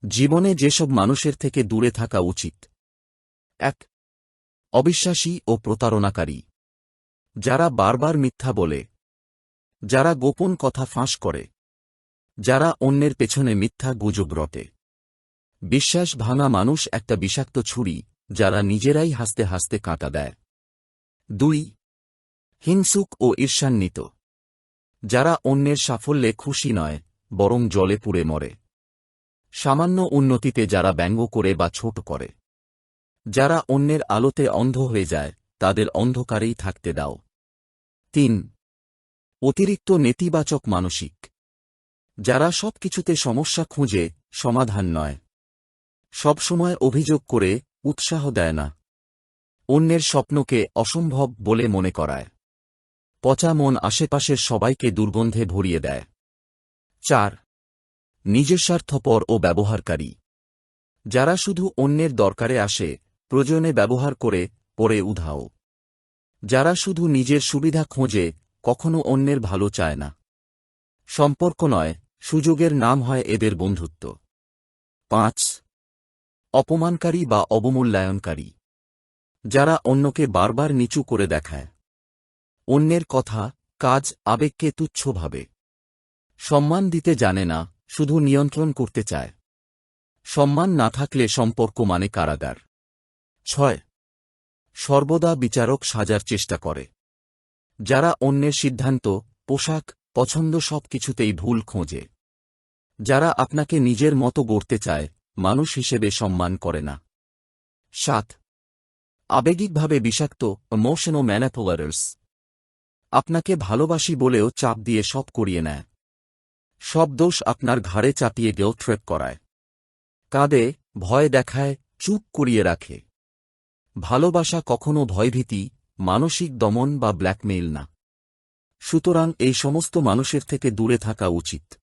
জীবনে যেসব মানুষের থেকে দূরে থাকা উচিত। ১. অবিশ্বাসী ও প্রতারণাকারী। যারা বারবার মিথ্যা বলে, যারা গোপন কথা ফাঁস করে, যারা অন্যের পেছনে মিথ্যা গুজব রটে। বিশ্বাস ভাঙা মানুষ একটা বিষাক্ত ছুরি, যারা নিজেরাই হাসতে হাসতে কাঁটা দেয়। ২. হিংসুক ও ঈর্ষান্বিত। যারা অন্যের সাফল্যে খুশি নয়, বরং জলে পুড়ে মরে। সামান্য উন্নতিতে যারা ব্যঙ্গ করে বা ছোট করে। যারা অন্যের আলোতে অন্ধ হয়ে যায়, তাদের অন্ধকারেই থাকতে দাও। ৩. অতিরিক্ত নেতিবাচক মানসিক। যারা সবকিছুতে সমস্যা খুঁজে, সমাধান নয়। সবসময় অভিযোগ করে, উৎসাহ দেয় না। অন্যের স্বপ্নকে অসম্ভব বলে মনে করায়। পচা মন আশেপাশের সবাইকে দুর্গন্ধে ভরিয়ে দেয়। ৪. নিজস্বার্থপর ও ব্যবহারকারী। যারা শুধু অন্যের দরকারে আসে, প্রয়োজনে ব্যবহার করে, পরে উধাও। যারা শুধু নিজের সুবিধা খোঁজে, কখনো অন্যের ভালো চায় না। সম্পর্ক নয়, সুযোগের নাম হয় এদের বন্ধুত্ব। ৫. অপমানকারী বা অবমূল্যায়নকারী। যারা অন্যকে বারবার নিচু করে দেখায়। অন্যের কথা, কাজ, আবেগকে তুচ্ছ ভাবে। সম্মান দিতে জানে না, শুধু নিয়ন্ত্রণ করতে চায়। সম্মান না থাকলে সম্পর্ক মানে কারাগার। ৬. সর্বদা বিচারক সাজার চেষ্টা করে। যারা অন্যের সিদ্ধান্ত, পোশাক, পছন্দ সবকিছুতেই ভুল খোঁজে। যারা আপনাকে নিজের মতো গড়তে চায়, মানুষ হিসেবে সম্মান করে না। ৭. আবেগিকভাবে বিষাক্ত, ইমোশনাল ম্যানিপুলেটরস। আপনাকে ভালোবাসি বলেও চাপ দিয়ে সব করিয়ে নেয়। সব দোষ আপনার ঘাড়ে চাপিয়ে গিল্ট ট্রিপ করায়। কাঁদে, ভয় দেখায়, চুপ করিয়ে রাখে। ভালোবাসা কখনো ভয়ভীতি, মানসিক দমন বা ব্ল্যাকমেইল না। সুতরাং এই সমস্ত মানুষের থেকে দূরে থাকা উচিত।